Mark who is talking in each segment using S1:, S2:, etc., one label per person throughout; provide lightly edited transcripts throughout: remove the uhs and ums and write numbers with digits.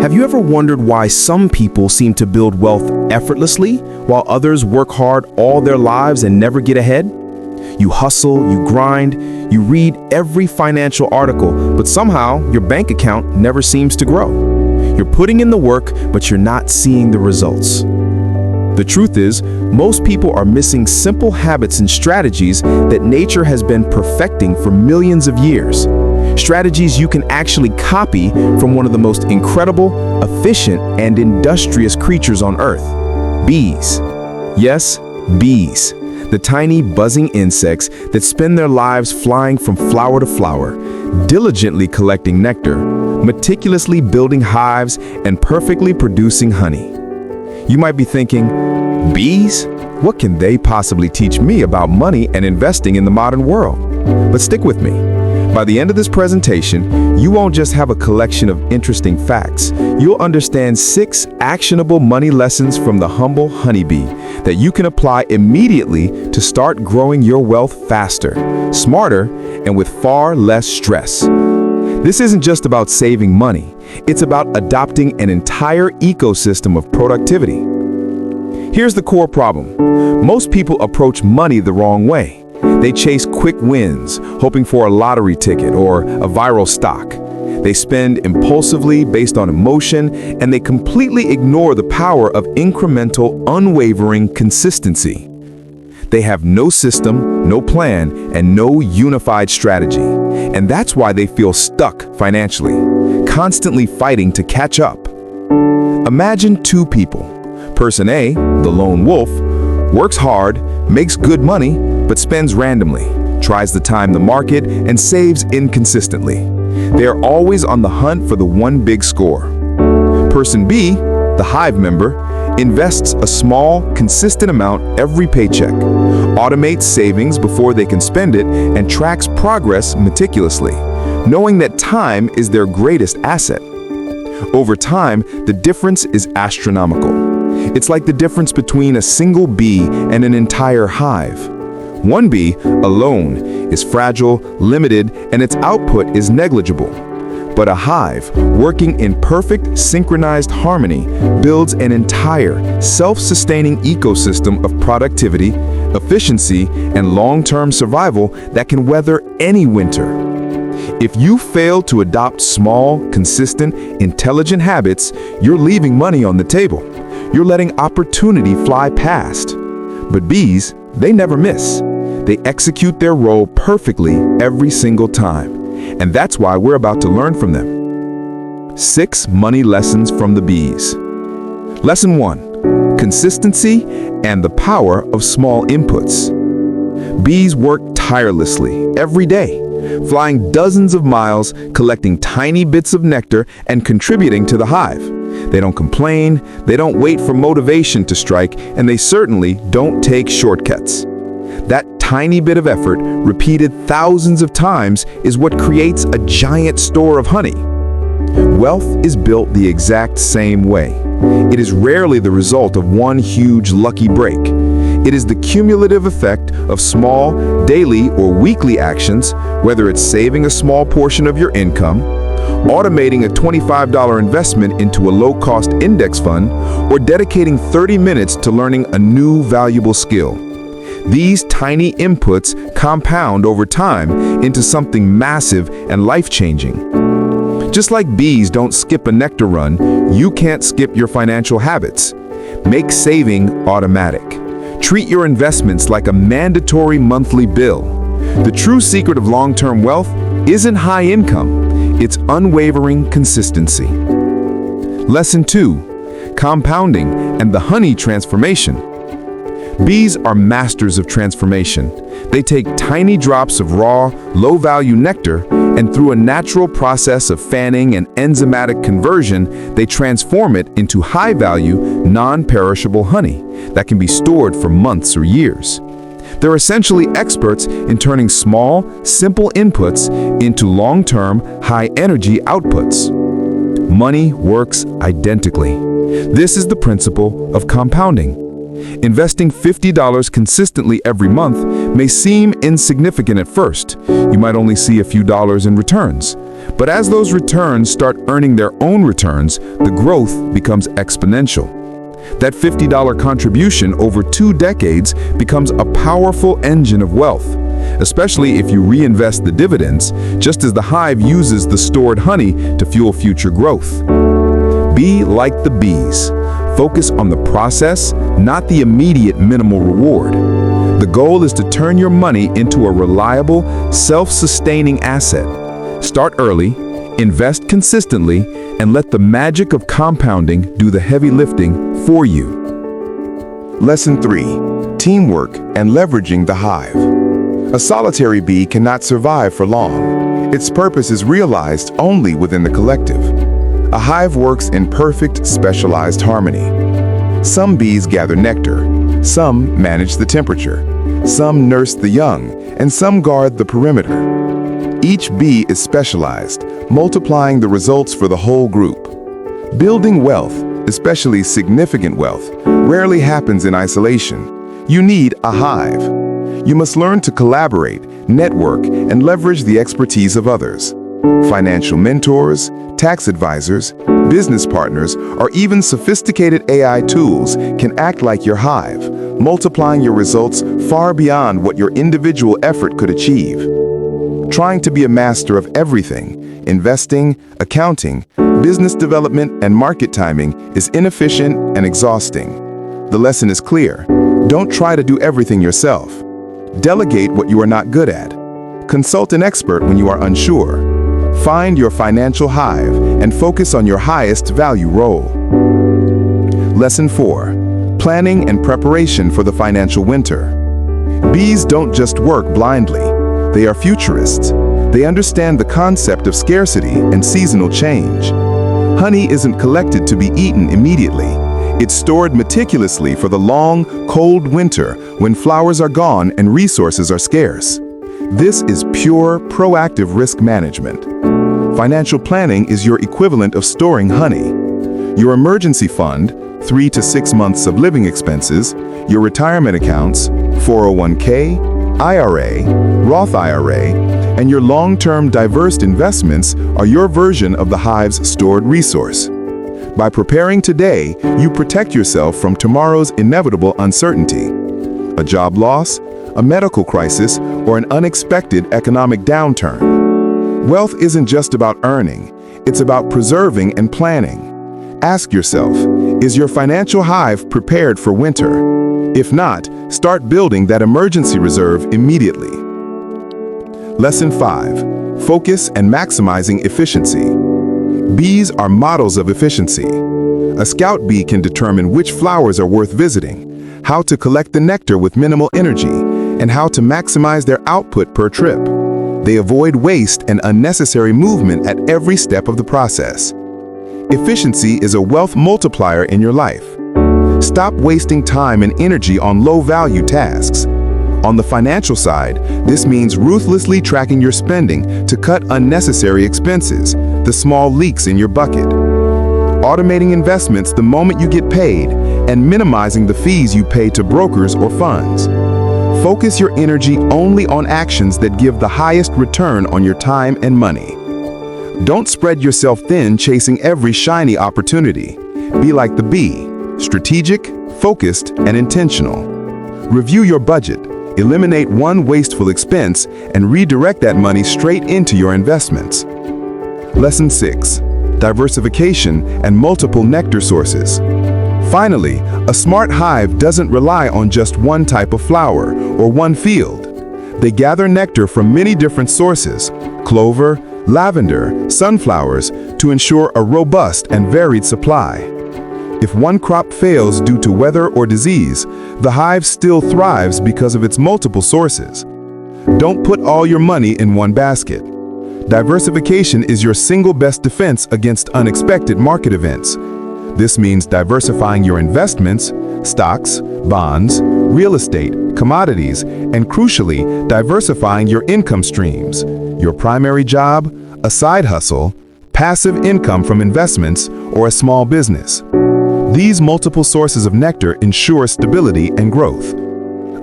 S1: Have you ever wondered why some people seem to build wealth effortlessly while others work hard all their lives and never get ahead? You hustle, you grind, you read every financial article, but somehow your bank account never seems to grow. You're putting in the work, but you're not seeing the results. The truth is, most people are missing simple habits and strategies that nature has been perfecting for millions of years. Strategies you can actually copy from one of the most incredible, efficient, and industrious creatures on Earth, bees. Yes, bees. The tiny buzzing insects that spend their lives flying from flower to flower, diligently collecting nectar, meticulously building hives, and perfectly producing honey. You might be thinking, bees? What can they possibly teach me about money and investing in the modern world? But stick with me. By the end of this presentation, you won't just have a collection of interesting facts. You'll understand 6 actionable money lessons from the humble honeybee that you can apply immediately to start growing your wealth faster, smarter, and with far less stress. This isn't just about saving money. It's about adopting an entire ecosystem of productivity. Here's the core problem. Most people approach money the wrong way. They chase quick wins, hoping for a lottery ticket or a viral stock. They spend impulsively based on emotion, and they completely ignore the power of incremental, unwavering consistency. They have no system, no plan, and no unified strategy. And that's why they feel stuck financially, constantly fighting to catch up. Imagine 2 people. Person A, the lone wolf, works hard, makes good money, but spends randomly, tries to time the market, and saves inconsistently. They are always on the hunt for the one big score. Person B, the hive member, invests a small, consistent amount every paycheck, automates savings before they can spend it, and tracks progress meticulously, knowing that time is their greatest asset. Over time, the difference is astronomical. It's like the difference between a single bee and an entire hive. One bee, alone, is fragile, limited, and its output is negligible. But a hive, working in perfect, synchronized harmony, builds an entire, self-sustaining ecosystem of productivity, efficiency, and long-term survival that can weather any winter. If you fail to adopt small, consistent, intelligent habits, you're leaving money on the table. You're letting opportunity fly past. But bees, they never miss. They execute their role perfectly every single time. And that's why we're about to learn from them. 6 money lessons from the bees. Lesson 1. Consistency and the power of small inputs. Bees work tirelessly every day, flying dozens of miles, collecting tiny bits of nectar, and contributing to the hive. They don't complain, they don't wait for motivation to strike, and they certainly don't take shortcuts. That tiny bit of effort, repeated thousands of times, is what creates a giant store of honey. Wealth is built the exact same way. It is rarely the result of one huge lucky break. It is the cumulative effect of small, daily, or weekly actions, whether it's saving a small portion of your income, automating a $25 investment into a low-cost index fund, or dedicating 30 minutes to learning a new valuable skill. These tiny inputs compound over time into something massive and life-changing. Just like bees don't skip a nectar run, you can't skip your financial habits. Make saving automatic. Treat your investments like a mandatory monthly bill. The true secret of long-term wealth isn't high income, it's unwavering consistency. Lesson 2. Compounding and the honey transformation. Bees are masters of transformation. They take tiny drops of raw, low-value nectar, and through a natural process of fanning and enzymatic conversion, they transform it into high-value, non-perishable honey that can be stored for months or years. They're essentially experts in turning small, simple inputs into long-term, high-energy outputs. Money works identically. This is the principle of compounding. Investing $50 consistently every month may seem insignificant at first. You might only see a few dollars in returns. But as those returns start earning their own returns, the growth becomes exponential. That $50 contribution over 2 decades becomes a powerful engine of wealth, especially if you reinvest the dividends, just as the hive uses the stored honey to fuel future growth. Be like the bees. Focus on the process, not the immediate minimal reward. The goal is to turn your money into a reliable, self-sustaining asset. Start early, invest consistently, and let the magic of compounding do the heavy lifting for you.
S2: Lesson 3. Teamwork and leveraging the hive. A solitary bee cannot survive for long. Its purpose is realized only within the collective. A hive works in perfect, specialized harmony. Some bees gather nectar, some manage the temperature, some nurse the young, and some guard the perimeter. Each bee is specialized, multiplying the results for the whole group. Building wealth, especially significant wealth, rarely happens in isolation. You need a hive. You must learn to collaborate, network, and leverage the expertise of others. Financial mentors, tax advisors, business partners, or even sophisticated AI tools can act like your hive, multiplying your results far beyond what your individual effort could achieve. Trying to be a master of everything, investing, accounting, business development, and market timing is inefficient and exhausting. The lesson is clear. Don't try to do everything yourself. Delegate what you are not good at. Consult an expert when you are unsure. Find your financial hive and focus on your highest value role. Lesson 4. Planning and preparation for the financial winter. Bees don't just work blindly. They are futurists. They understand the concept of scarcity and seasonal change. Honey isn't collected to be eaten immediately. It's stored meticulously for the long, cold winter when flowers are gone and resources are scarce. This is pure, proactive risk management. Financial planning is your equivalent of storing honey. Your emergency fund, 3 to 6 months of living expenses, your retirement accounts, 401k, IRA, Roth IRA, and your long-term diverse investments are your version of the hive's stored resource. By preparing today, you protect yourself from tomorrow's inevitable uncertainty. A job loss, a medical crisis, or an unexpected economic downturn. Wealth isn't just about earning, it's about preserving and planning. Ask yourself, is your financial hive prepared for winter? If not, start building that emergency reserve immediately. Lesson 5. Focus and maximizing efficiency. Bees are models of efficiency. A scout bee can determine which flowers are worth visiting, how to collect the nectar with minimal energy, and how to maximize their output per trip. They avoid waste and unnecessary movement at every step of the process. Efficiency is a wealth multiplier in your life. Stop wasting time and energy on low-value tasks. On the financial side, this means ruthlessly tracking your spending to cut unnecessary expenses, the small leaks in your bucket. Automating investments the moment you get paid, and minimizing the fees you pay to brokers or funds. Focus your energy only on actions that give the highest return on your time and money. Don't spread yourself thin chasing every shiny opportunity. Be like the bee, strategic, focused, and intentional. Review your budget, eliminate one wasteful expense, and redirect that money straight into your investments. Lesson 6. Diversification and multiple nectar sources. Finally, a smart hive doesn't rely on just one type of flower or one field. They gather nectar from many different sources, clover, lavender, sunflowers, to ensure a robust and varied supply. If one crop fails due to weather or disease, the hive still thrives because of its multiple sources. Don't put all your money in one basket. Diversification is your single best defense against unexpected market events. This means diversifying your investments, stocks, bonds, real estate, commodities, and crucially, diversifying your income streams, your primary job, a side hustle, passive income from investments, or a small business. These multiple sources of nectar ensure stability and growth.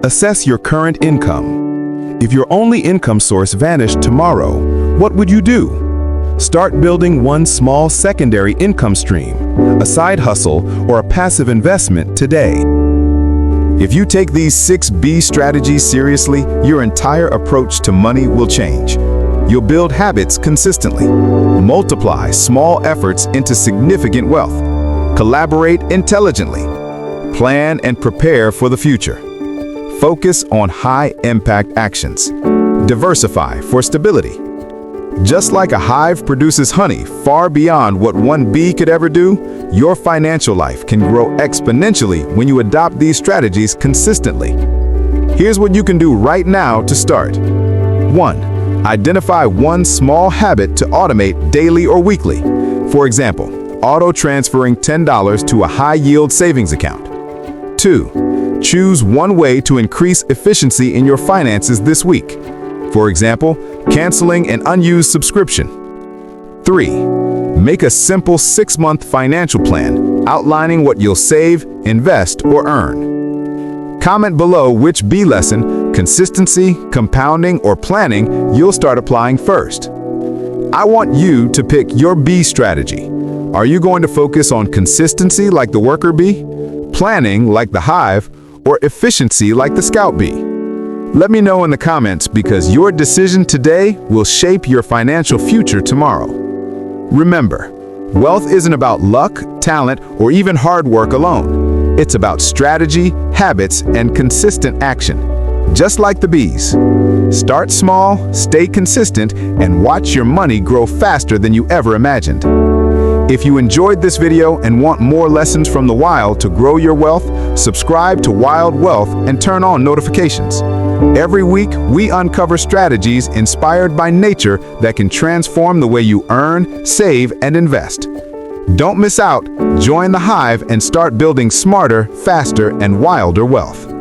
S2: Assess your current income. If your only income source vanished tomorrow, what would you do?
S1: Start building one small secondary income stream, a side hustle, or a passive investment today. If you take these 6B strategies seriously, your entire approach to money will change. You'll build habits consistently, multiply small efforts into significant wealth, collaborate intelligently, plan and prepare for the future. Focus on high-impact actions. Diversify for stability. Just like a hive produces honey far beyond what one bee could ever do, your financial life can grow exponentially when you adopt these strategies consistently. Here's what you can do right now to start. 1. Identify one small habit to automate daily or weekly. For example, auto-transferring $10 to a high-yield savings account. 2. Choose one way to increase efficiency in your finances this week. For example, canceling an unused subscription. 3. Make a simple 6-month financial plan outlining what you'll save, invest, or earn. Comment below which B lesson, consistency, compounding, or planning, you'll start applying first. I want you to pick your B strategy. Are you going to focus on consistency like the worker bee, planning like the hive, or efficiency like the scout bee? Let me know in the comments because your decision today will shape your financial future tomorrow. Remember, wealth isn't about luck, talent, or even hard work alone. It's about strategy, habits, and consistent action. Just like the bees. Start small, stay consistent, and watch your money grow faster than you ever imagined. If you enjoyed this video and want more lessons from the wild to grow your wealth, subscribe to Wild Wealth and turn on notifications. Every week, we uncover strategies inspired by nature that can transform the way you earn, save, and invest. Don't miss out. Join the hive and start building smarter, faster, and wilder wealth.